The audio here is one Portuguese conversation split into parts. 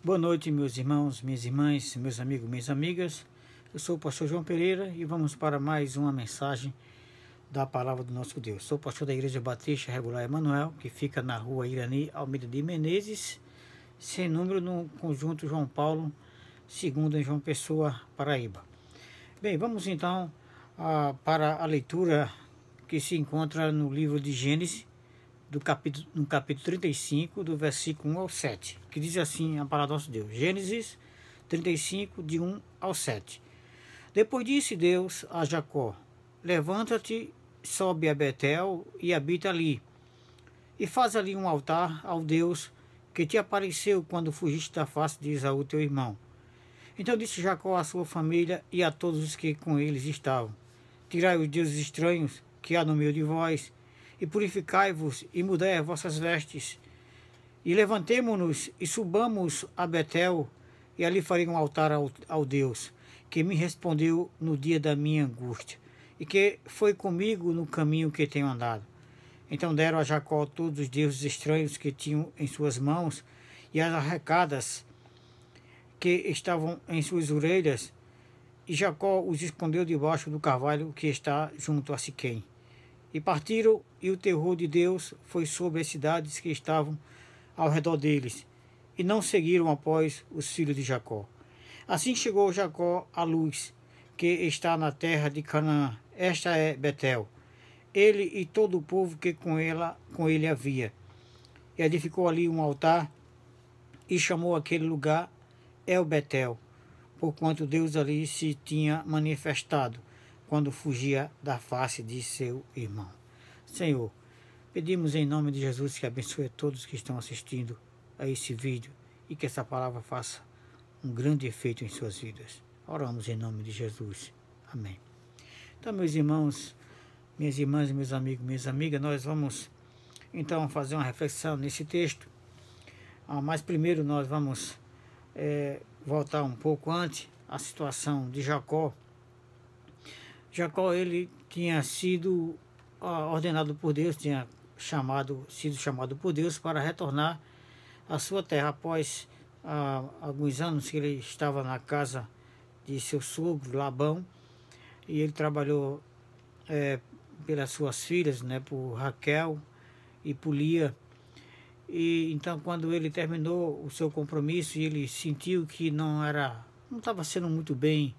Boa noite, meus irmãos, minhas irmãs, meus amigos, minhas amigas. Eu sou o pastor João Pereira e vamos para mais uma mensagem da palavra do nosso Deus. Sou pastor da Igreja Batista Regular Emanuel, que fica na rua Irani Almeida de Menezes, sem número, no conjunto João Paulo, segundo em João Pessoa, Paraíba. Bem, vamos então para a leitura que se encontra no livro de Gênesis, no capítulo 35, do versículo 1 ao 7, que diz assim a palavra do nosso Deus. Gênesis 35, de 1 ao 7. Depois disse Deus a Jacó: levanta-te, sobe a Betel e habita ali, e faz ali um altar ao Deus que te apareceu quando fugiste da face de Esaú teu irmão. Então disse Jacó à sua família e a todos os que com eles estavam: tirai os deuses estranhos que há no meio de vós, e purificai-vos, e mudai as vossas vestes, e levantemo-nos, e subamos a Betel, e ali farei um altar ao Deus, que me respondeu no dia da minha angústia, e que foi comigo no caminho que tenho andado. Então deram a Jacó todos os deuses estranhos que tinham em suas mãos, e as arrecadas que estavam em suas orelhas, e Jacó os escondeu debaixo do carvalho que está junto a Siquém. E partiram, e o terror de Deus foi sobre as cidades que estavam ao redor deles, e não seguiram após os filhos de Jacó. Assim chegou Jacó à luz, que está na terra de Canaã. Esta é Betel, ele e todo o povo que com ele havia. E edificou ali um altar, e chamou aquele lugar El Betel, porquanto Deus ali se tinha manifestado quando fugia da face de seu irmão. Senhor, pedimos em nome de Jesus que abençoe a todos que estão assistindo a esse vídeo e que essa palavra faça um grande efeito em suas vidas. Oramos em nome de Jesus. Amém. Então, meus irmãos, minhas irmãs, meus amigos, minhas amigas, nós vamos então fazer uma reflexão nesse texto. Mas primeiro nós vamos voltar um pouco antes à situação de Jacó. Jacó, ele tinha sido ordenado por Deus, tinha sido chamado por Deus para retornar à sua terra após alguns anos que ele estava na casa de seu sogro Labão, e ele trabalhou pelas suas filhas, por Raquel e por Lia. E então, quando ele terminou o seu compromisso e ele sentiu que não estava sendo muito bem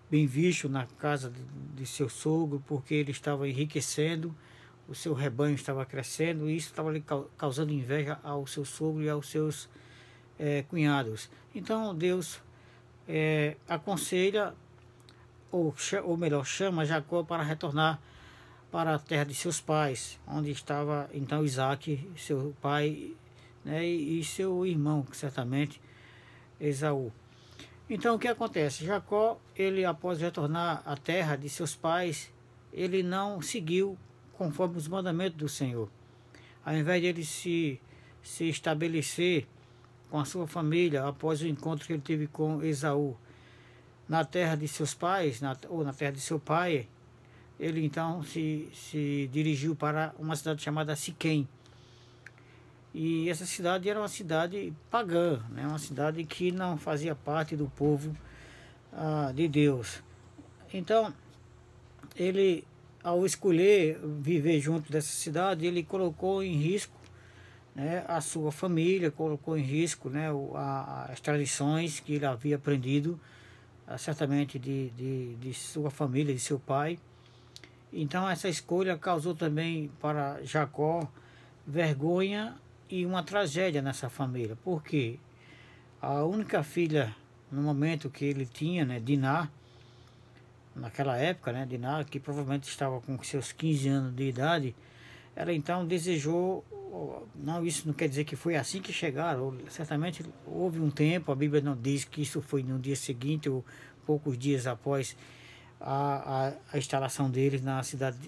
visto na casa de seu sogro, porque ele estava enriquecendo, o seu rebanho estava crescendo, e isso estava lhe causando inveja ao seu sogro e aos seus cunhados. Então Deus aconselha, ou melhor, chama Jacó para retornar para a terra de seus pais, onde estava então Isaac, seu pai, e seu irmão, certamente Esaú. Então o que acontece? Jacó, ele após retornar à terra de seus pais, ele não seguiu conforme os mandamentos do Senhor. Ao invés de ele se estabelecer com a sua família após o encontro que ele teve com Esaú na terra de seus pais, ou na terra de seu pai, ele então se dirigiu para uma cidade chamada Siquém. E essa cidade era uma cidade pagã, uma cidade que não fazia parte do povo de Deus. Então, ele, ao escolher viver junto dessa cidade, ele colocou em risco a sua família, colocou em risco as tradições que ele havia aprendido, certamente de sua família, de seu pai. Então, essa escolha causou também para Jacó vergonha e uma tragédia nessa família, porque a única filha no momento que ele tinha, Diná, naquela época, Diná, que provavelmente estava com seus 15 anos de idade, ela então desejou, isso não quer dizer que foi assim que chegaram, certamente houve um tempo, a Bíblia não diz que isso foi no dia seguinte ou poucos dias após a instalação deles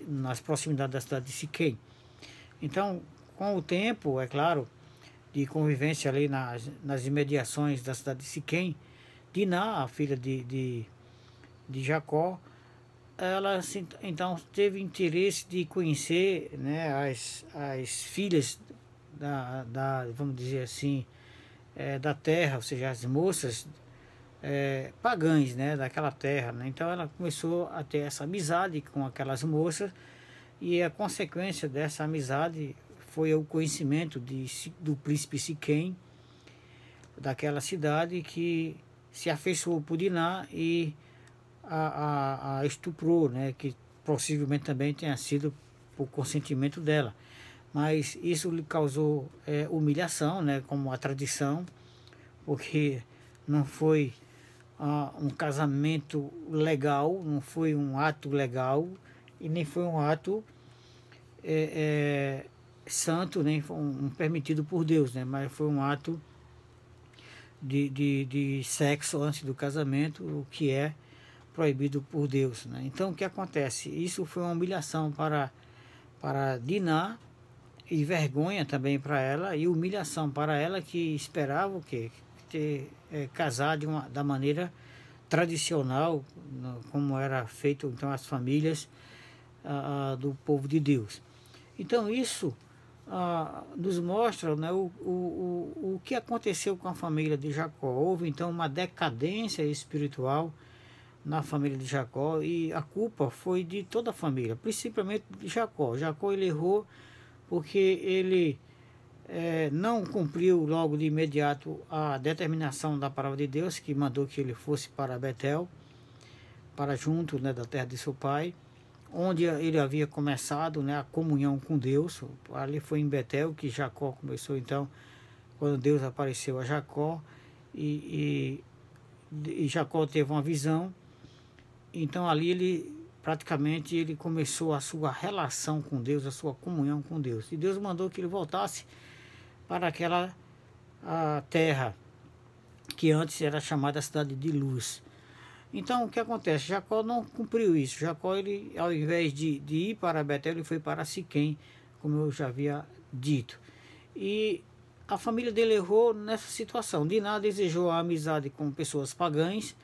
nas proximidades da cidade de Siquém. Então, com o tempo, é claro, de convivência ali nas imediações da cidade de Siquém, Diná, a filha de Jacó, ela então teve interesse de conhecer as filhas vamos dizer assim, da terra, ou seja, as moças pagãs, né, daquela terra, né? Então ela começou a ter essa amizade com aquelas moças, e a consequência dessa amizade foi o conhecimento do príncipe Siquém, daquela cidade, que se afeiçoou por Diná e a estuprou, né, que possivelmente também tenha sido por consentimento dela. Mas isso lhe causou humilhação, né, como a tradição, porque não foi um casamento legal, não foi um ato legal, e nem foi um ato santo, nem foi um permitido por Deus, né, mas foi um ato de sexo antes do casamento, o que é proibido por Deus, né? Então o que acontece? Isso foi uma humilhação para Diná, e vergonha também para ela, e humilhação para ela, que esperava o quê? Casar da maneira tradicional, como era feito então as famílias do povo de Deus. Então isso nos mostra, né, o que aconteceu com a família de Jacó. Houve então uma decadência espiritual na família de Jacó, e a culpa foi de toda a família, principalmente de Jacó. Jacó, ele errou porque ele não cumpriu logo de imediato a determinação da palavra de Deus, que mandou que ele fosse para Betel, para junto, né, da terra de seu pai, onde ele havia começado, né, a comunhão com Deus. Ali foi em Betel que Jacó começou, então, quando Deus apareceu a Jacó, e Jacó teve uma visão. Então ali ele começou a sua relação com Deus, a sua comunhão com Deus. E Deus mandou que ele voltasse para aquela terra que antes era chamada cidade de Luz. Então o que acontece? Jacó não cumpriu isso. Jacó, ele, ao invés de ir para Betel, ele foi para Siquém, como eu já havia dito. E a família dele errou nessa situação. Diná desejou a amizade com pessoas pagãs,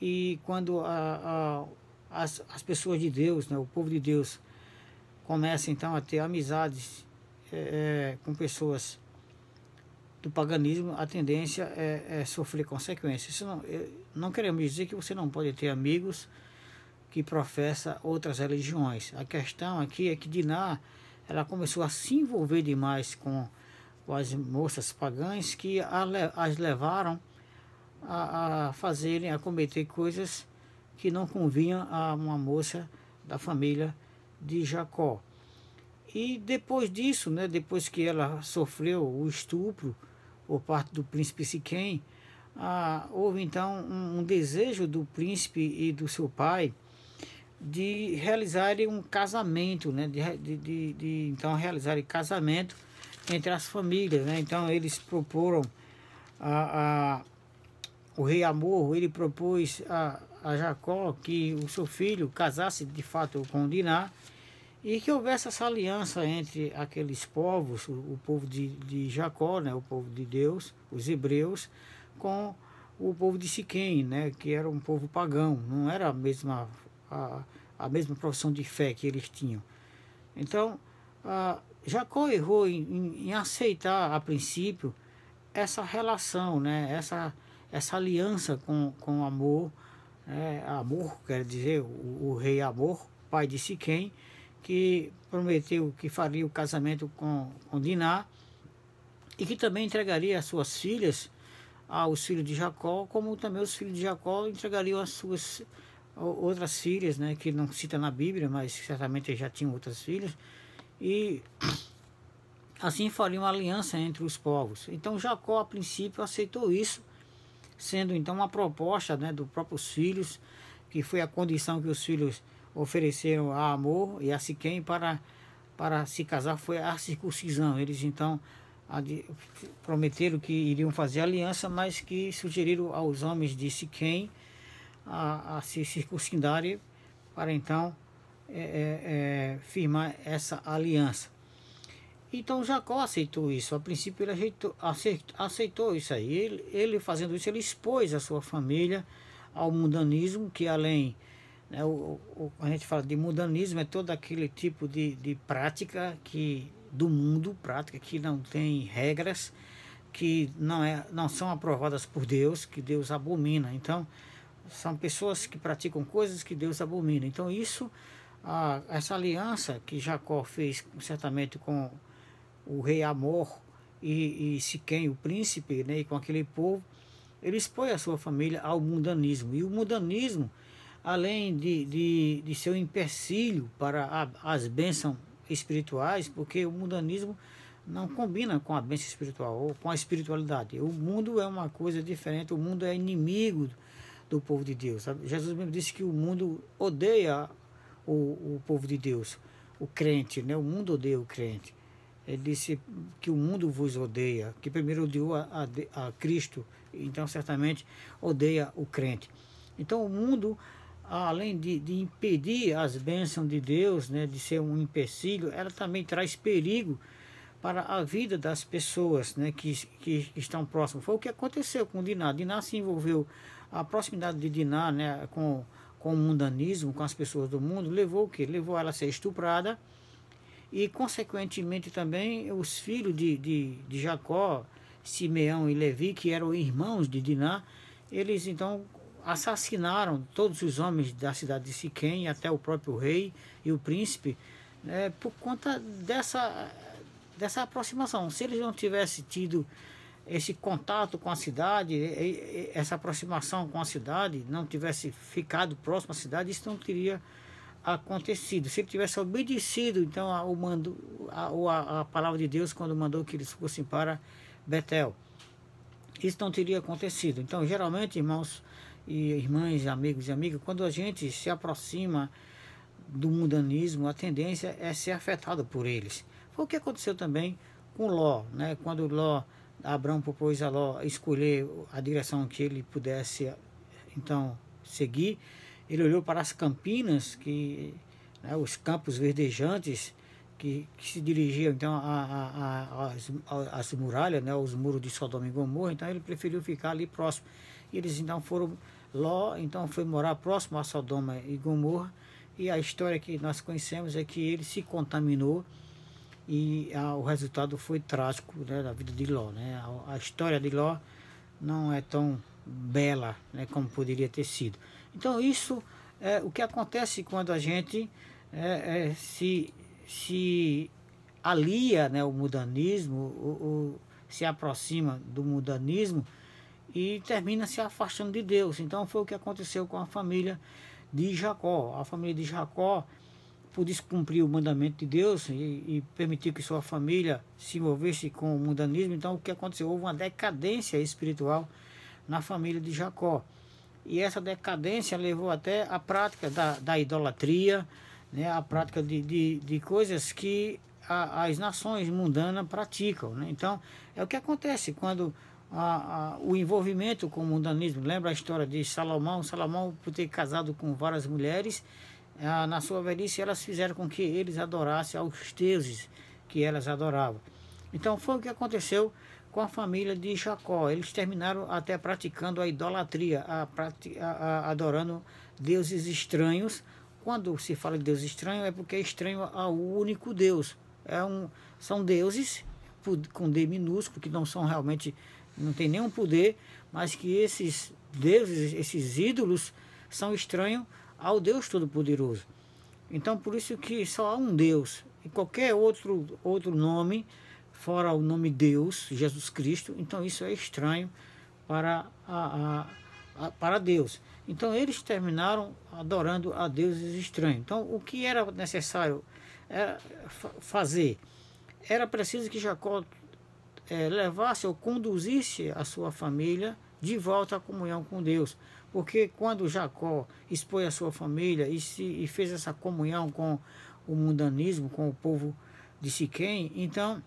e quando as pessoas de Deus, né, o povo de Deus, começa então a ter amizades com pessoas do paganismo, a tendência é sofrer consequências. Isso não queremos dizer que você não pode ter amigos que professam outras religiões. A questão aqui é que Diná, ela começou a se envolver demais com as moças pagãs, que as levaram a cometer coisas que não convinham a uma moça da família de Jacó. E depois disso, né, depois que ela sofreu o estupro por parte do príncipe Siquém, houve então um desejo do príncipe e do seu pai de realizarem um casamento, né, então realizarem casamento entre as famílias, né? Então eles proporam o rei Amor, ele propôs a Jacó que o seu filho casasse de fato com Diná, e que houvesse essa aliança entre aqueles povos, o povo de Jacó, né, o povo de Deus, os hebreus, com o povo de Siquém, né, que era um povo pagão, não era a mesma profissão de fé que eles tinham. Então, Jacó errou em aceitar, a princípio, essa relação, né, essa aliança com Amor. Amor quer dizer o rei Amor, pai de Siquém, que prometeu que faria o casamento com Diná, e que também entregaria as suas filhas aos filhos de Jacó, como também os filhos de Jacó entregariam as suas outras filhas, né, que não cita na Bíblia, mas certamente já tinham outras filhas, e assim faria uma aliança entre os povos. Então Jacó, a princípio, aceitou isso, sendo então uma proposta, né, dos próprios filhos, que foi a condição que os filhos ofereceram a Amor e a Siquém para se casar, foi a circuncisão. Eles então prometeram que iriam fazer aliança, mas que sugeriram aos homens de Siquém a se circuncidarem para então firmar essa aliança. Então Jacó aceitou isso. A princípio ele aceitou isso aí. Ele fazendo isso, ele expôs a sua família ao mundanismo, que além, né, a gente fala de mundanismo, é todo aquele tipo de prática do mundo, prática que não tem regras, que não são aprovadas por Deus, que Deus abomina. Então, são pessoas que praticam coisas que Deus abomina. Então, essa aliança que Jacó fez certamente com o rei Amor e Siquém, o príncipe, né, e com aquele povo, ele expõe a sua família ao mundanismo. E o mundanismo, além de ser um empecilho para as bênçãos espirituais, porque o mundanismo não combina com a bênção espiritual ou com a espiritualidade. O mundo é uma coisa diferente, o mundo é inimigo do povo de Deus. Jesus mesmo disse que o mundo odeia o povo de Deus, o crente, né? O mundo odeia o crente. Ele disse que o mundo vos odeia, que primeiro odiou a Cristo, então certamente odeia o crente. Então o mundo, além de impedir as bênçãos de Deus, né, de ser um empecilho, ela também traz perigo para a vida das pessoas, né, que estão próximas. Foi o que aconteceu com Diná. Diná se envolveu, a proximidade de Diná, né, com o mundanismo, com as pessoas do mundo, levou o quê? Levou ela a ser estuprada e, consequentemente, também os filhos de Jacó, Simeão e Levi, que eram irmãos de Diná, eles então assassinaram todos os homens da cidade de Siquém, até o próprio rei e o príncipe, por conta dessa aproximação. Se eles não tivessem tido esse contato com a cidade, essa aproximação com a cidade, não tivesse ficado próximo à cidade, isso não teria acontecido. Se ele tivesse obedecido então a palavra de Deus quando mandou que eles fossem para Betel, isso não teria acontecido. Então, geralmente, irmãos e irmãs, amigos e amigas, quando a gente se aproxima do mundanismo, a tendência é ser afetado por eles. Foi o que aconteceu também com Ló, né? Quando Abraão propôs a Ló escolher a direção que ele pudesse então seguir, ele olhou para as campinas, né, os campos verdejantes que se dirigiam então às muralhas, né, os muros de Sodoma e Gomorra. Então ele preferiu ficar ali próximo. E eles então Ló então foi morar próximo a Sodoma e Gomorra, e a história que nós conhecemos é que ele se contaminou e o resultado foi trágico, né, da vida de Ló, né? A história de Ló não é tão bela, né, como poderia ter sido. Então isso é o que acontece quando a gente se alia, né, o mundanismo, ou se aproxima do mundanismo e termina se afastando de Deus. Então foi o que aconteceu com a família de Jacó. A família de Jacó, por descumprir o mandamento de Deus e permitir que sua família se envolvesse com o mundanismo, então o que aconteceu? Houve uma decadência espiritual na família de Jacó. E essa decadência levou até a prática da idolatria, né, a prática de coisas que as nações mundanas praticam, né? Então, é o que acontece quando o envolvimento com o mundanismo. Lembra a história de Salomão? Salomão, por ter casado com várias mulheres, na sua velhice elas fizeram com que eles adorassem aos deuses que elas adoravam. Então foi o que aconteceu com a família de Jacó. Eles terminaram até praticando a idolatria, adorando deuses estranhos. Quando se fala de Deus estranho, é porque é estranho ao único Deus. São deuses com D minúsculo, que não são realmente, não tem nenhum poder, mas que esses deuses, esses ídolos, são estranhos ao Deus Todo-Poderoso. Então, por isso que só há um Deus. E qualquer outro nome, fora o nome Deus, Jesus Cristo, então isso é estranho para Deus. Então, eles terminaram adorando a deuses estranhos. Então, o que era necessário fazer? Era preciso que Jacó levasse ou conduzisse a sua família de volta à comunhão com Deus. Porque quando Jacó expôs a sua família e fez essa comunhão com o mundanismo, com o povo de Siquém, então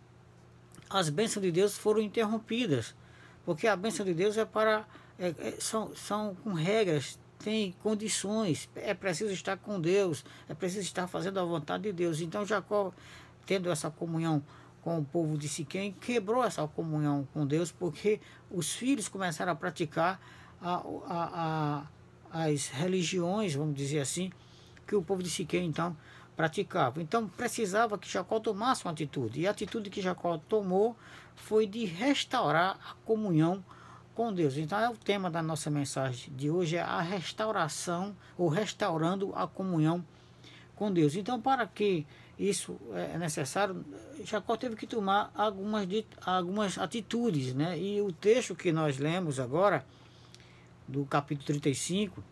as bênçãos de Deus foram interrompidas. Porque a bênção de Deus são com regras, tem condições, é preciso estar com Deus, é preciso estar fazendo a vontade de Deus. Então Jacó, tendo essa comunhão com o povo de Siquém, quebrou essa comunhão com Deus, porque os filhos começaram a praticar as religiões, vamos dizer assim, que o povo de Siquém então praticavam. Então precisava que Jacó tomasse uma atitude. E a atitude que Jacó tomou foi de restaurar a comunhão com Deus. Então é o tema da nossa mensagem de hoje, é a restauração, ou restaurando a comunhão com Deus. Então, para que isso é necessário, Jacó teve que tomar algumas atitudes, né? E o texto que nós lemos agora, do capítulo 35,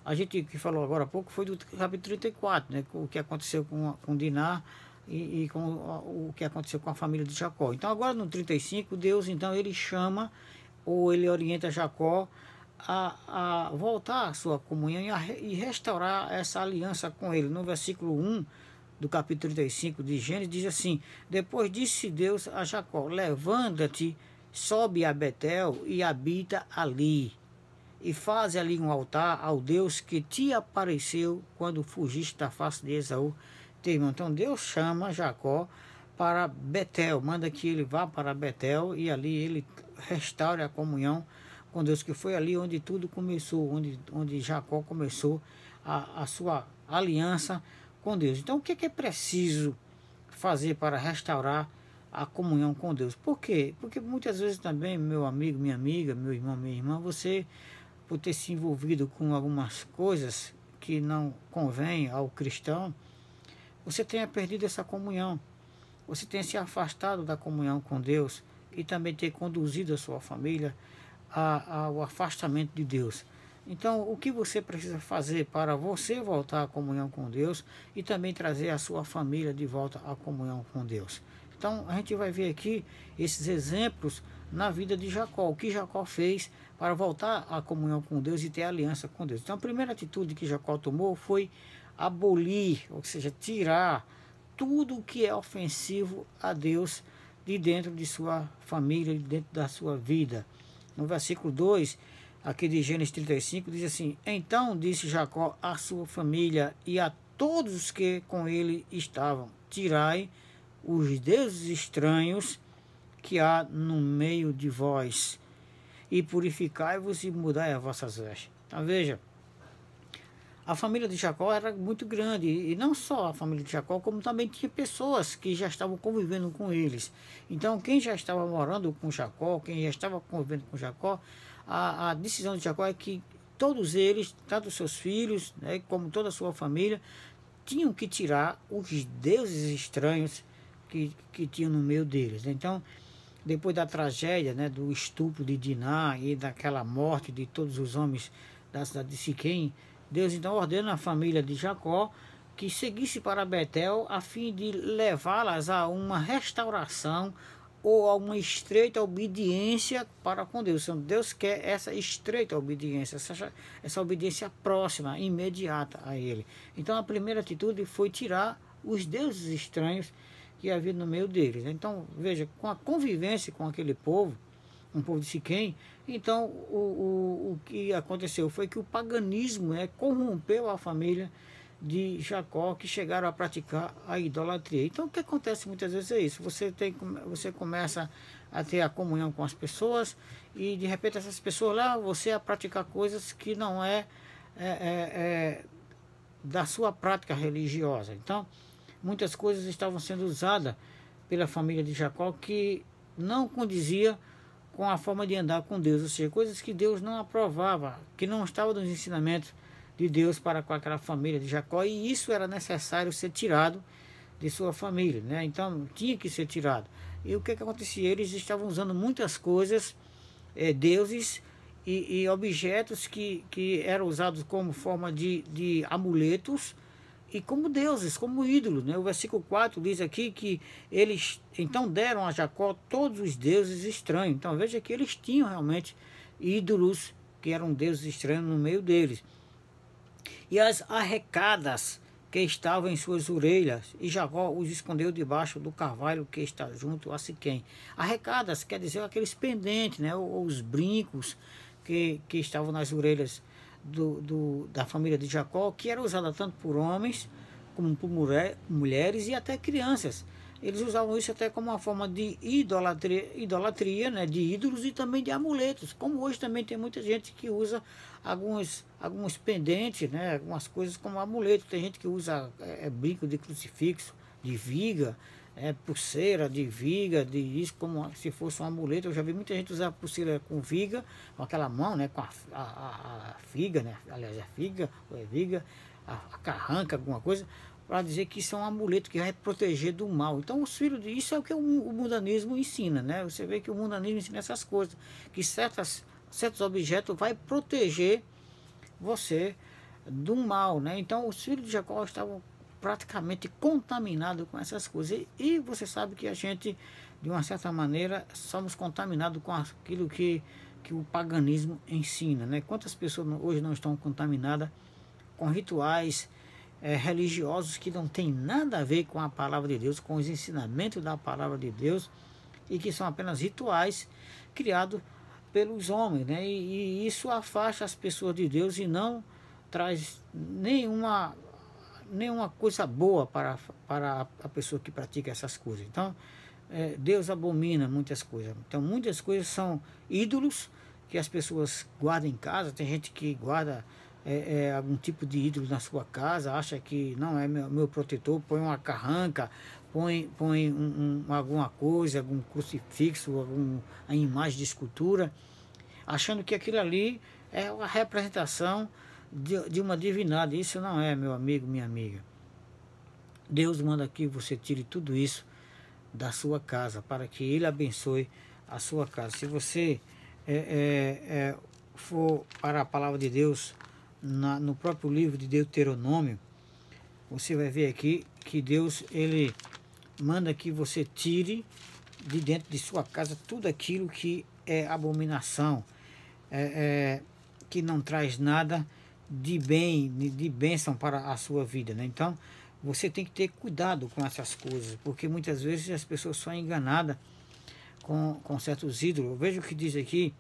a gente que falou agora há pouco foi do capítulo 34, né? O que aconteceu com Diná e com o que aconteceu com a família de Jacó. Então agora no 35, Deus então ele chama, ou ele orienta Jacó a voltar à sua comunhão e restaurar essa aliança com ele. No versículo 1 do capítulo 35 de Gênesis diz assim: depois disse Deus a Jacó: levanta-te, sobe a Betel e habita ali, e faz ali um altar ao Deus que te apareceu quando fugiste da face de Esaú, teu irmão. Então Deus chama Jacó para Betel, manda que ele vá para Betel e ali ele restaure a comunhão com Deus, que foi ali onde tudo começou, onde Jacó começou a sua aliança com Deus. Então o que é preciso fazer para restaurar a comunhão com Deus? Por quê? Porque muitas vezes também, meu amigo, minha amiga, meu irmão, minha irmã, você, por ter se envolvido com algumas coisas que não convém ao cristão, você tenha perdido essa comunhão, você tenha se afastado da comunhão com Deus e também ter conduzido a sua família ao afastamento de Deus. Então, o que você precisa fazer para você voltar à comunhão com Deus e também trazer a sua família de volta à comunhão com Deus? Então, a gente vai ver aqui esses exemplos na vida de Jacó, o que Jacó fez para voltar à comunhão com Deus e ter aliança com Deus. Então, a primeira atitude que Jacó tomou foi abolir, ou seja, tirar tudo o que é ofensivo a Deus de dentro de sua família, de dentro da sua vida. No versículo 2, aqui de Gênesis 35, diz assim: então disse Jacó à sua família e a todos os que com ele estavam: tirai os deuses estranhos que há no meio de vós, e purificai-vos e mudai as vossas vestes. Então veja, a família de Jacó era muito grande, e não só a família de Jacó, como também tinha pessoas que já estavam convivendo com eles. Então quem já estava morando com Jacó, quem já estava convivendo com Jacó, a decisão de Jacó é que todos eles, tanto os seus filhos, né, como toda a sua família, tinham que tirar os deuses estranhos que tinham no meio deles. Então, depois da tragédia, né, do estupro de Diná e daquela morte de todos os homens da cidade de Siquém, Deus então ordena a família de Jacó que seguisse para Betel a fim de levá-las a uma restauração ou a uma estreita obediência para com Deus. Então, Deus quer essa estreita obediência, essa obediência próxima, imediata a Ele. Então a primeira atitude foi tirar os deuses estranhos que havia no meio deles. Então veja, com a convivência com aquele povo, um povo de Siquém, então o que aconteceu foi que o paganismo corrompeu a família de Jacó, que chegaram a praticar a idolatria. Então o que acontece muitas vezes é isso: você começa a ter a comunhão com as pessoas e de repente essas pessoas lá, você a praticar coisas que não é da sua prática religiosa. Então muitas coisas estavam sendo usadas pela família de Jacó que não condizia com a forma de andar com Deus, ou seja, coisas que Deus não aprovava, que não estavam nos ensinamentos de Deus para com aquela família de Jacó, e isso era necessário ser tirado de sua família, né? Então tinha que ser tirado. E o que acontecia? Eles estavam usando muitas coisas, deuses e objetos que eram usados como forma de amuletos e como deuses, como ídolos, né? O versículo 4 diz aqui que eles então deram a Jacó todos os deuses estranhos. Então veja que eles tinham realmente ídolos que eram deuses estranhos no meio deles. E as arrecadas que estavam em suas orelhas, e Jacó os escondeu debaixo do carvalho que está junto a Siquém. Arrecadas quer dizer aqueles pendentes, né? Ou os brincos que estavam nas orelhas da família de Jacó, que era usada tanto por homens como por mulheres e até crianças. eles usavam isso até como uma forma de idolatria, né, de ídolos e também de amuletos. Como hoje também tem muita gente que usa alguns pendentes, né, algumas coisas como amuleto. Tem gente que usa brinco de crucifixo, de viga, pulseira de viga, de isso como se fosse um amuleto. Eu já vi muita gente usar pulseira com viga, com aquela mão, né, com a figa, né, aliás, a figa, ou é viga, a carranca, alguma coisa, para dizer que isso é um amuleto que vai proteger do mal. Então, os filhos isso é o que o mundanismo ensina, né? Você vê que o mundanismo ensina essas coisas, que certos objetos vai proteger você do mal, né? Então, os filhos de Jacó estavam praticamente contaminados com essas coisas. E você sabe que a gente, de uma certa maneira, somos contaminados com aquilo que o paganismo ensina, né? Quantas pessoas hoje não estão contaminadas com rituais religiosos que não tem nada a ver com a palavra de Deus, com os ensinamentos da palavra de Deus, e que são apenas rituais criados pelos homens, né? E isso afasta as pessoas de Deus e não traz nenhuma coisa boa para a pessoa que pratica essas coisas. Então, Deus abomina muitas coisas. Então, muitas coisas são ídolos que as pessoas guardam em casa. Tem gente que guarda algum tipo de ídolo na sua casa, acha que não é meu protetor, põe uma carranca, põe alguma coisa, algum crucifixo, alguma imagem de escultura, achando que aquilo ali é uma representação de uma divindade. Isso não é, meu amigo, minha amiga. Deus manda que você tire tudo isso da sua casa, para que Ele abençoe a sua casa. Se você for para a palavra de Deus, no próprio livro de Deuteronômio, você vai ver aqui que Deus, Ele manda que você tire de dentro de sua casa tudo aquilo que é abominação, que não traz nada de bem, de bênção para a sua vida, né? Então, você tem que ter cuidado com essas coisas, porque muitas vezes as pessoas são enganadas com certos ídolos. Veja o que diz aqui,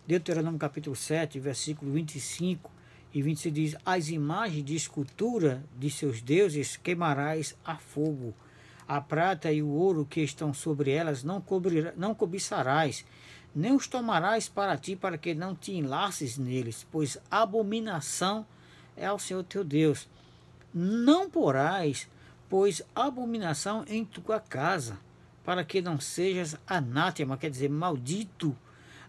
Deuteronômio capítulo 7, versículo 25 e 26 diz: as imagens de escultura de seus deuses queimarás a fogo. A prata e o ouro que estão sobre elas não cobiçarás, nem os tomarás para ti, para que não te enlaces neles, pois abominação é ao Senhor teu Deus. Não porás, pois abominação em tua casa, para que não sejas anátema, quer dizer, maldito,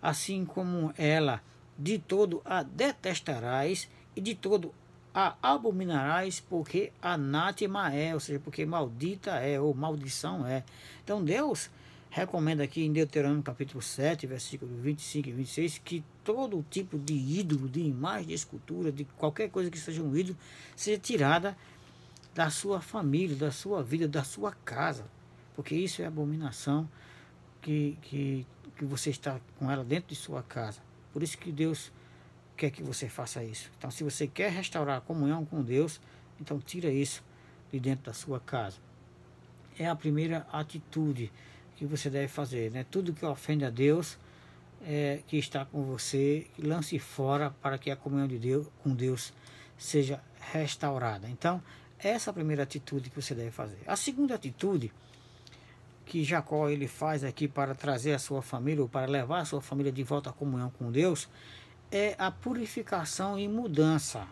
assim como ela. De todo a detestarás e de todo a abominarás, porque anátema é, ou seja, porque maldita é, ou maldição é. Então Deus recomenda aqui em Deuteronômio capítulo 7, versículo 25 e 26, que todo tipo de ídolo, de imagem, de escultura, de qualquer coisa que seja um ídolo, seja tirada da sua família, da sua vida, da sua casa, porque isso é abominação que você está com ela dentro de sua casa. Por isso que Deus quer que você faça isso. Então, se você quer restaurar a comunhão com Deus, então tira isso de dentro da sua casa. É a primeira atitude que você deve fazer, né? Tudo que ofende a Deus, que está com você, lance fora, para que a comunhão de Deus com Deus seja restaurada. Então, essa é a primeira atitude que você deve fazer. A segunda atitude que Jacó ele faz aqui para trazer a sua família, ou para levar a sua família de volta à comunhão com Deus, é a purificação e mudança.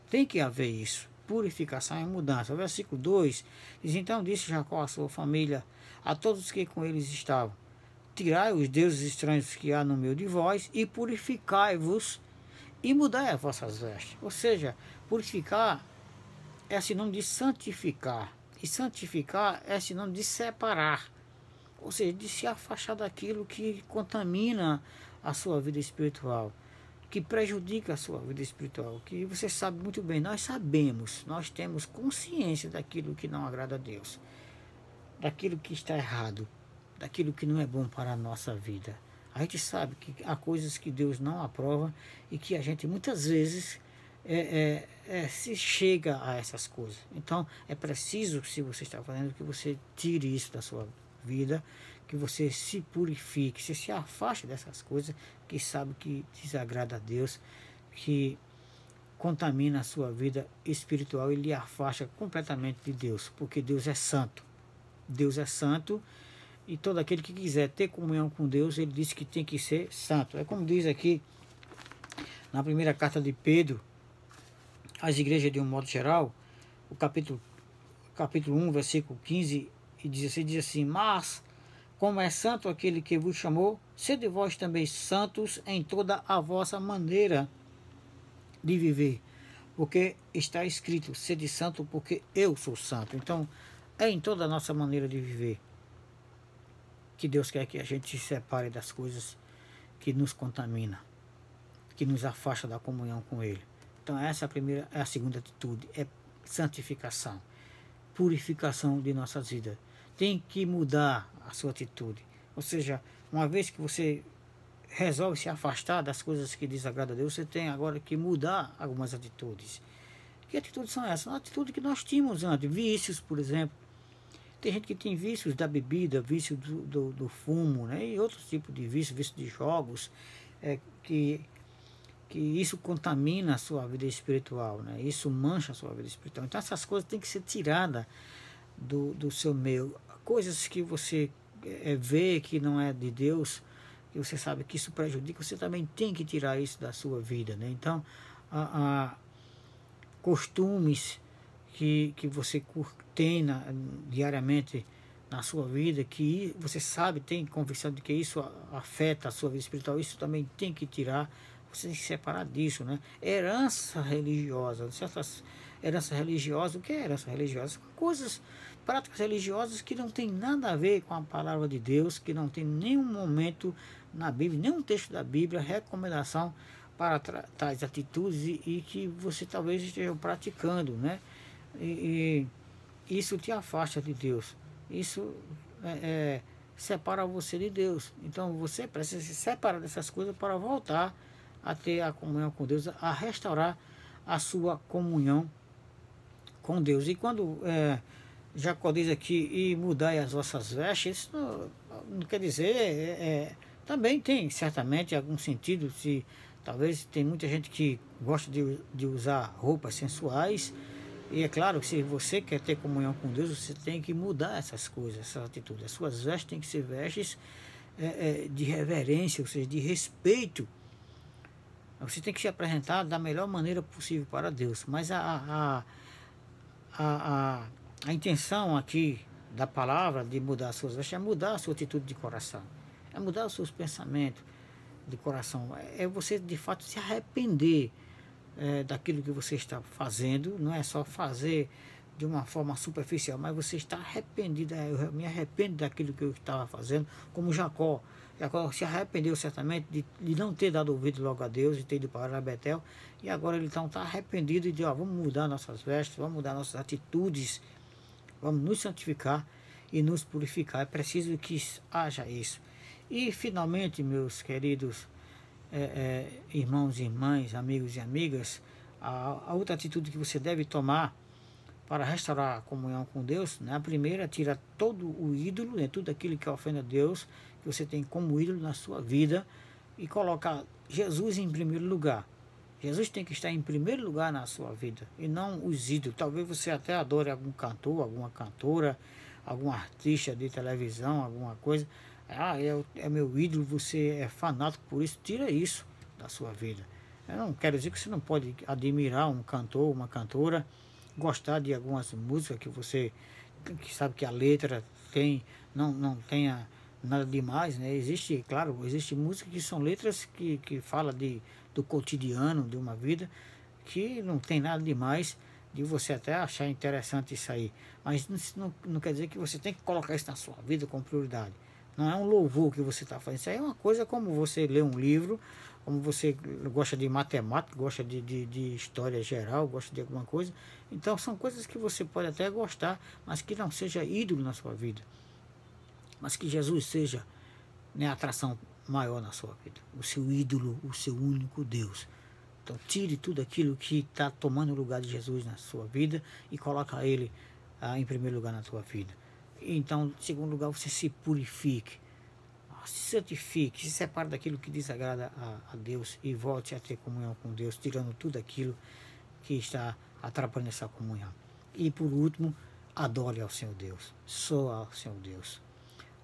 Tem que haver isso, purificação e mudança. O versículo 2 diz: então disse Jacó à sua família, a todos que com eles estavam: tirai os deuses estranhos que há no meio de vós, e purificai-vos, e mudai as vossas vestes. Ou seja, purificar é sinônimo de santificar. E santificar é sinônimo de separar, ou seja, de se afastar daquilo que contamina a sua vida espiritual, que prejudica a sua vida espiritual, que você sabe muito bem, nós sabemos, nós temos consciência daquilo que não agrada a Deus, daquilo que está errado, daquilo que não é bom para a nossa vida. A gente sabe que há coisas que Deus não aprova e que a gente muitas vezes se chega a essas coisas. Então é preciso, se você está fazendo, que você tire isso da sua vida, que você se purifique, você se afaste dessas coisas que sabe que desagrada a Deus, que contamina a sua vida espiritual e lhe afasta completamente de Deus, porque Deus é santo. Deus é santo, e todo aquele que quiser ter comunhão com Deus, ele disse que tem que ser santo. É como diz aqui na primeira carta de Pedro às igrejas de um modo geral, o capítulo 1, versículo 15 e 16, diz assim: mas como é santo aquele que vos chamou, sede vós também santos em toda a vossa maneira de viver, porque está escrito: sede santo porque eu sou santo. Então é em toda a nossa maneira de viver que Deus quer que a gente se separe das coisas que nos contaminam, que nos afasta da comunhão com Ele. Então essa é a segunda atitude, é santificação, purificação de nossas vidas. Tem que mudar a sua atitude. Ou seja, uma vez que você resolve se afastar das coisas que desagradam a Deus, você tem agora que mudar algumas atitudes. Que atitudes são essas? São atitudes que nós tínhamos antes. Vícios, por exemplo. Tem gente que tem vícios da bebida, vício do fumo, né? E outros tipos de vícios, vício de jogos, que isso contamina a sua vida espiritual, né? Isso mancha a sua vida espiritual. Então essas coisas têm que ser tiradas do seu meio. Coisas que você vê que não é de Deus, que você sabe que isso prejudica, você também tem que tirar isso da sua vida, né? Então, costumes que você tem diariamente na sua vida, que você sabe, tem convicção de que isso afeta a sua vida espiritual, isso também tem que tirar. Você tem que se separar disso, né? Herança religiosa, certas herança religiosa. O que é herança religiosa? Coisas, práticas religiosas que não tem nada a ver com a palavra de Deus, que não tem nenhum momento na Bíblia, nenhum texto da Bíblia, recomendação para tais atitudes e que você talvez esteja praticando, né? E isso te afasta de Deus. Isso separa você de Deus. Então você precisa se separar dessas coisas para voltar a ter a comunhão com Deus, a restaurar a sua comunhão com Deus. E quando Jacó diz aqui, e mudai as vossas vestes, isso não quer dizer, também tem certamente algum sentido. Se talvez tem muita gente que gosta de usar roupas sensuais, e é claro que se você quer ter comunhão com Deus, você tem que mudar essas coisas, essas atitudes. As suas vestes têm que ser vestes de reverência, ou seja, de respeito. Você tem que se apresentar da melhor maneira possível para Deus. Mas a intenção aqui da palavra de mudar as suas vestes é mudar a sua atitude de coração. É mudar os seus pensamentos de coração. É você de fato se arrepender daquilo que você está fazendo. Não é só fazer de uma forma superficial, mas você está arrependido. Eu me arrependo daquilo que eu estava fazendo, como Jacó. Jacó se arrependeu certamente de não ter dado ouvido logo a Deus e ter ido para Betel, e agora ele então está arrependido e diz: vamos mudar nossas vestes, vamos mudar nossas atitudes, vamos nos santificar e nos purificar. É preciso que haja isso. E finalmente, meus queridos irmãos e irmãs, amigos e amigas, a outra atitude que você deve tomar para restaurar a comunhão com Deus, né? A primeira, tira todo o ídolo, né? Tudo aquilo que ofende a Deus, que você tem como ídolo na sua vida, e colocar Jesus em primeiro lugar. Jesus tem que estar em primeiro lugar na sua vida, e não os ídolos. Talvez você até adore algum cantor, alguma cantora, algum artista de televisão, alguma coisa. É meu ídolo, você é fanático por isso. Tira isso da sua vida. Eu não quero dizer que você não pode admirar um cantor, uma cantora, gostar de algumas músicas que sabe que a letra não tenha nada demais, né? Existe, claro, existe músicas que são letras que falam do cotidiano, de uma vida, que não tem nada demais, de você até achar interessante isso aí. Mas não quer dizer que você tem que colocar isso na sua vida com prioridade. Não é um louvor que você está fazendo. Isso aí é uma coisa como você lê um livro, como você gosta de matemática, gosta de história geral, gosta de alguma coisa. Então são coisas que você pode até gostar, mas que não seja ídolo na sua vida. Mas que Jesus seja, né, a atração maior na sua vida. O seu ídolo, o seu único Deus. Então tire tudo aquilo que está tomando o lugar de Jesus na sua vida e coloca ele em primeiro lugar na sua vida. Então, em segundo lugar, você se purifique, se santifique, se separe daquilo que desagrada a Deus e volte a ter comunhão com Deus, tirando tudo aquilo que está atrapalhando essa comunhão. E por último, adore ao Senhor Deus, só ao Senhor Deus.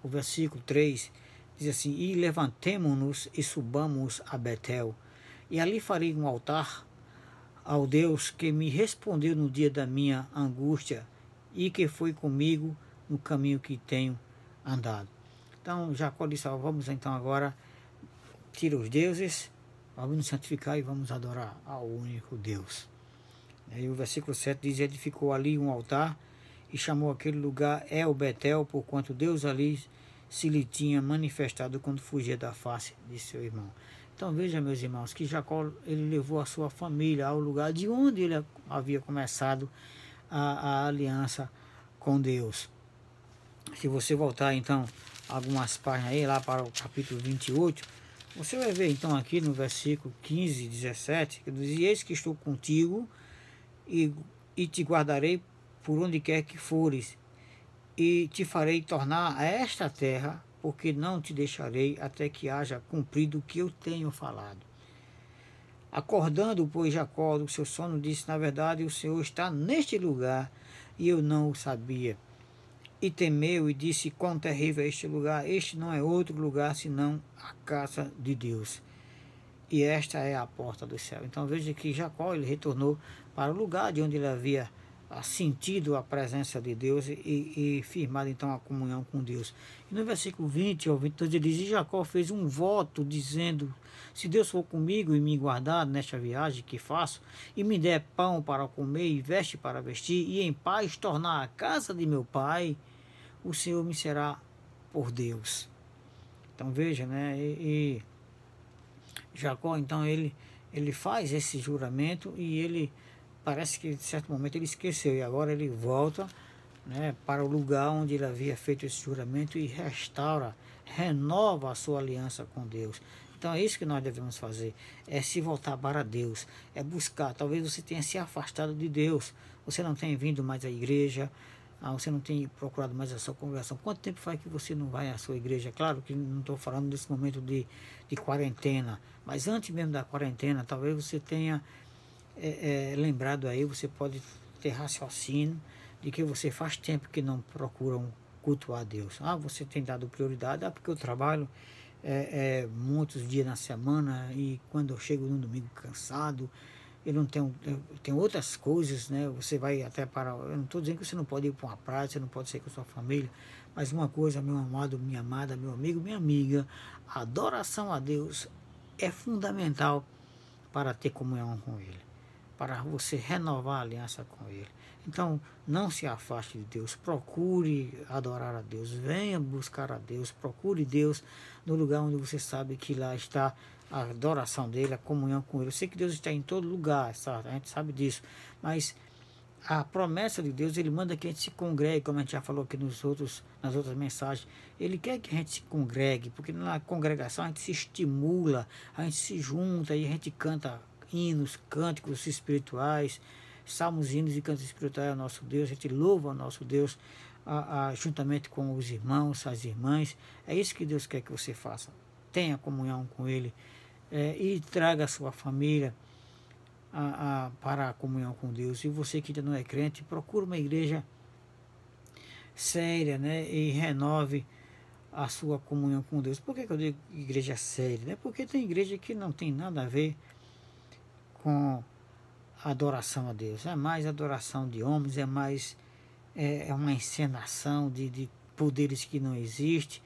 O versículo 3 diz assim: e levantemo-nos e subamos a Betel, e ali farei um altar ao Deus que me respondeu no dia da minha angústia e que foi comigo no caminho que tenho andado. Então Jacó disse: vamos então agora tirar os deuses, vamos nos santificar e vamos adorar ao único Deus. E o versículo 7 diz: edificou ali um altar e chamou aquele lugar El Betel, porquanto Deus ali se lhe tinha manifestado quando fugia da face de seu irmão. Então veja, meus irmãos, que Jacó ele levou a sua família ao lugar de onde ele havia começado a aliança com Deus. Se você voltar então algumas páginas aí lá para o capítulo 28, você vai ver então aqui no versículo 15 e 17, que diz: eis que estou contigo e te guardarei por onde quer que fores, e te farei tornar a esta terra, porque não te deixarei até que haja cumprido o que eu tenho falado. Acordando, pois, Jacó do seu sono, disse: na verdade, o Senhor está neste lugar, e eu não o sabia. E temeu e disse: quão terrível é este lugar! Este não é outro lugar senão a casa de Deus, e esta é a porta do céu. Então veja que Jacó ele retornou para o lugar de onde ele havia sentido a presença de Deus e firmado então a comunhão com Deus. E no versículo 20 ao 22 ele diz: e Jacó fez um voto dizendo: se Deus for comigo e me guardar nesta viagem que faço, e me der pão para comer e veste para vestir, e em paz tornar a casa de meu pai, o Senhor me será por Deus. Então veja, né? E Jacó então ele faz esse juramento e ele parece que em certo momento ele esqueceu, e agora ele volta, né, para o lugar onde ele havia feito esse juramento e restaura, renova a sua aliança com Deus. Então é isso que nós devemos fazer, é se voltar para Deus, é buscar. Talvez você tenha se afastado de Deus, você não tenha vindo mais à igreja, você não tem procurado mais a sua congregação. Quanto tempo faz que você não vai à sua igreja? Claro que não estou falando desse momento de quarentena, mas antes mesmo da quarentena, talvez você tenha lembrado aí, você pode ter raciocínio de que você faz tempo que não procura cultuar a Deus. Você tem dado prioridade, porque eu trabalho muitos dias na semana, e quando eu chego no domingo cansado, eu não tenho, tem outras coisas, né? Você vai até para, eu não estou dizendo que você não pode ir para uma praia, você não pode sair com a sua família, mas uma coisa, meu amado, minha amada, meu amigo, minha amiga, a adoração a Deus é fundamental para ter comunhão com Ele, para você renovar a aliança com Ele. Então, não se afaste de Deus, procure adorar a Deus, venha buscar a Deus, procure Deus no lugar onde você sabe que lá está a adoração dele, a comunhão com Ele. Eu sei que Deus está em todo lugar, sabe? A gente sabe disso, mas a promessa de Deus, Ele manda que a gente se congregue, como a gente já falou aqui nas outras mensagens. Ele quer que a gente se congregue, porque na congregação a gente se estimula, a gente se junta e a gente canta hinos, cânticos espirituais, salmos, hinos e cantos espirituais ao nosso Deus. A gente louva ao nosso Deus juntamente com os irmãos, as irmãs. É isso que Deus quer que você faça. Tenha comunhão com Ele, e traga a sua família para a comunhão com Deus. E você que ainda não é crente, procure uma igreja séria, né, e renove a sua comunhão com Deus. Por que eu digo igreja séria? Né? Porque tem igreja que não tem nada a ver com adoração a Deus. É mais adoração de homens, é mais uma encenação de poderes que não existem,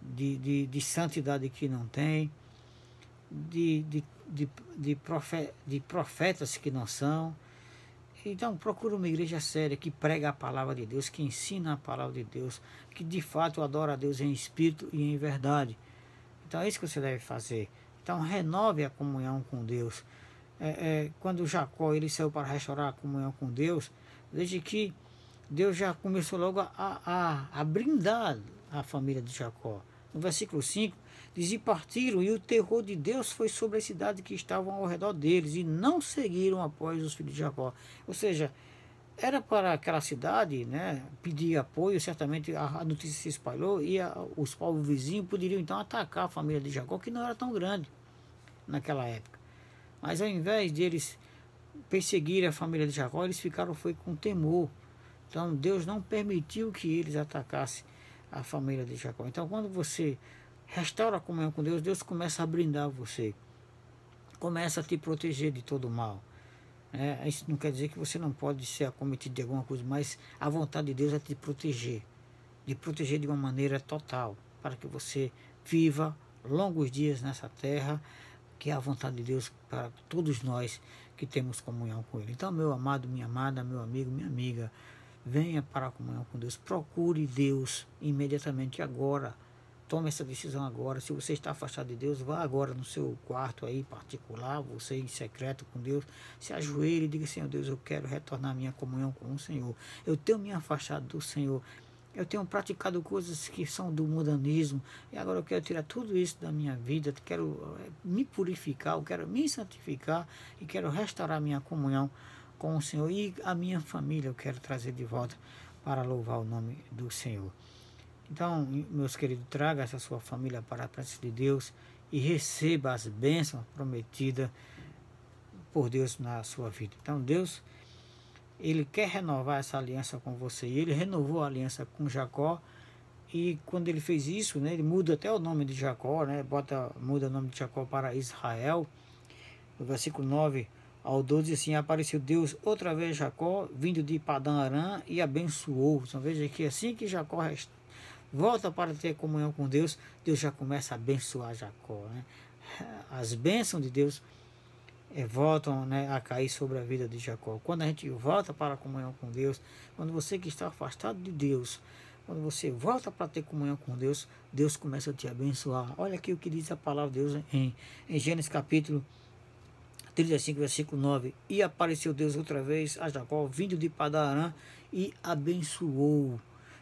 de santidade que não tem, de profetas que não são. Então procura uma igreja séria que prega a palavra de Deus, que ensina a palavra de Deus, que de fato adora a Deus em espírito e em verdade. Então é isso que você deve fazer. Então renove a comunhão com Deus. Quando Jacó ele saiu para restaurar a comunhão com Deus, desde que Deus já começou logo a brindar a família de Jacó. No versículo 5 diz: e partiram, e o terror de Deus foi sobre as cidades que estavam ao redor deles, e não seguiram após os filhos de Jacó. Ou seja, era para aquela cidade, né, pedir apoio. Certamente a notícia se espalhou, e os povos vizinhos poderiam então atacar a família de Jacó, que não era tão grande naquela época. Mas ao invés de eles perseguirem a família de Jacó, eles ficaram com temor. Então Deus não permitiu que eles atacassem a família de Jacó. Então quando você restaura a comunhão com Deus, Deus começa a brindar você, começa a te proteger de todo o mal. Isso não quer dizer que você não pode ser acometido de alguma coisa, mas a vontade de Deus é te proteger, de uma maneira total, para que você viva longos dias nessa terra, que é a vontade de Deus para todos nós que temos comunhão com Ele. Então, meu amado, minha amada, meu amigo, minha amiga, venha para a comunhão com Deus, procure Deus imediatamente agora. Tome essa decisão agora. Se você está afastado de Deus, vá agora no seu quarto aí particular, você em secreto com Deus, se ajoelhe e diga: Senhor Deus, eu quero retornar a minha comunhão com o Senhor. Eu tenho me afastado do Senhor. Eu tenho praticado coisas que são do mundanismo e agora eu quero tirar tudo isso da minha vida. Quero me purificar, eu quero me santificar e quero restaurar a minha comunhão com o Senhor e a minha família. Eu quero trazer de volta para louvar o nome do Senhor. Então, meus queridos, traga essa sua família para a presença de Deus e receba as bênçãos prometidas por Deus na sua vida. Então, Deus, Ele quer renovar essa aliança com você. E Ele renovou a aliança com Jacó. E quando Ele fez isso, né, Ele muda até o nome de Jacó, né, muda o nome de Jacó para Israel. No versículo 9 ao 12, assim: apareceu Deus outra vez a Jacó, vindo de Padã Arã, e abençoou. Então veja que assim que Jacó volta para ter comunhão com Deus, Deus já começa a abençoar Jacó, né? As bênçãos de Deus voltam, né, a cair sobre a vida de Jacó. Quando a gente volta para a comunhão com Deus, quando você que está afastado de Deus, quando você volta para ter comunhão com Deus, Deus começa a te abençoar. Olha aqui o que diz a palavra de Deus em Gênesis capítulo 35, versículo 9. E apareceu Deus outra vez a Jacó, vindo de Padã Arã, e abençoou.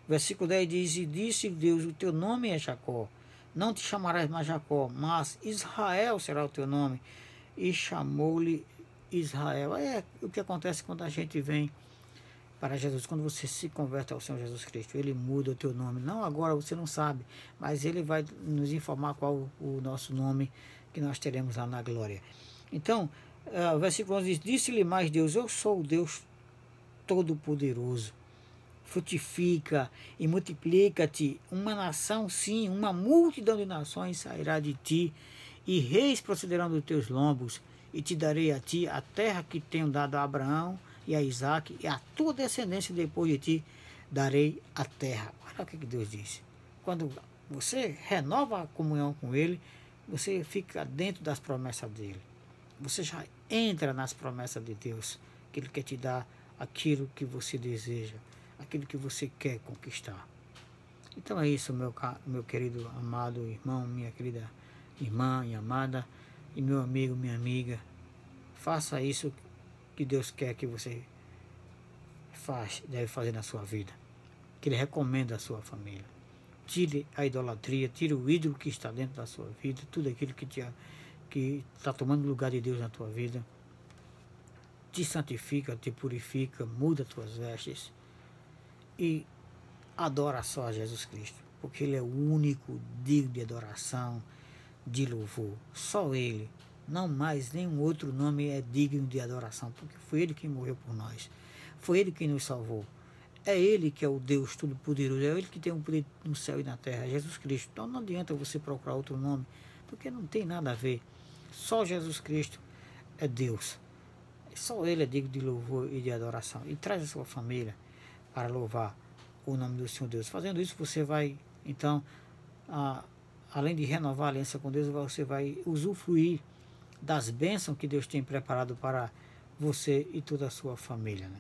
Versículo 10 diz: e disse Deus: o teu nome é Jacó, não te chamarás mais Jacó, mas Israel será o teu nome. E chamou-lhe Israel. É o que acontece quando a gente vem para Jesus, quando você se converte ao Senhor Jesus Cristo. Ele muda o teu nome. Não agora, você não sabe, mas Ele vai nos informar qual o nosso nome que nós teremos lá na glória. Então, o versículo 11 diz: disse-lhe mais Deus: eu sou o Deus Todo-Poderoso. Frutifica e multiplica-te, uma nação sim, uma multidão de nações sairá de ti, e reis procederão dos teus lombos, e te darei a ti a terra que tenho dado a Abraão e a Isaque, e a tua descendência depois de ti darei a terra. Olha o que Deus disse. Quando você renova a comunhão com Ele, você fica dentro das promessas dEle. Você já entra nas promessas de Deus, que Ele quer te dar aquilo que você deseja, aquilo que você quer conquistar. Então é isso, meu querido amado irmão, minha querida irmã e amada, e meu amigo, minha amiga. Faça isso que Deus quer que você deve fazer na sua vida, que Ele recomenda à sua família. Tire a idolatria, tire o ídolo que está dentro da sua vida, tudo aquilo que está tomando lugar de Deus na tua vida. Te santifica, te purifica, muda tuas vestes e adora só a Jesus Cristo, porque Ele é o único digno de adoração, de louvor. Só Ele, não mais nenhum outro nome é digno de adoração, porque foi Ele que morreu por nós, foi Ele que nos salvou. É Ele que é o Deus Todo-Poderoso, é Ele que tem o poder no céu e na terra, é Jesus Cristo. Então não adianta você procurar outro nome, porque não tem nada a ver. Só Jesus Cristo é Deus. Só Ele é digno de louvor e de adoração. E traz a sua família para louvar o nome do Senhor Deus. Fazendo isso, você vai, então, além de renovar a aliança com Deus, você vai usufruir das bênçãos que Deus tem preparado para você e toda a sua família, né?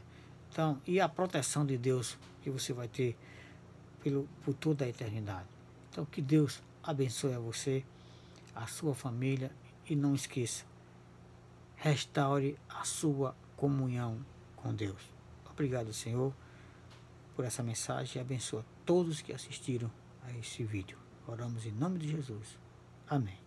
Então, e a proteção de Deus que você vai ter por toda a eternidade. Então, que Deus abençoe a você, a sua família, e não esqueça, restaure a sua comunhão com Deus. Obrigado, Senhor, por essa mensagem, e abençoa todos que assistiram a esse vídeo. Oramos em nome de Jesus. Amém.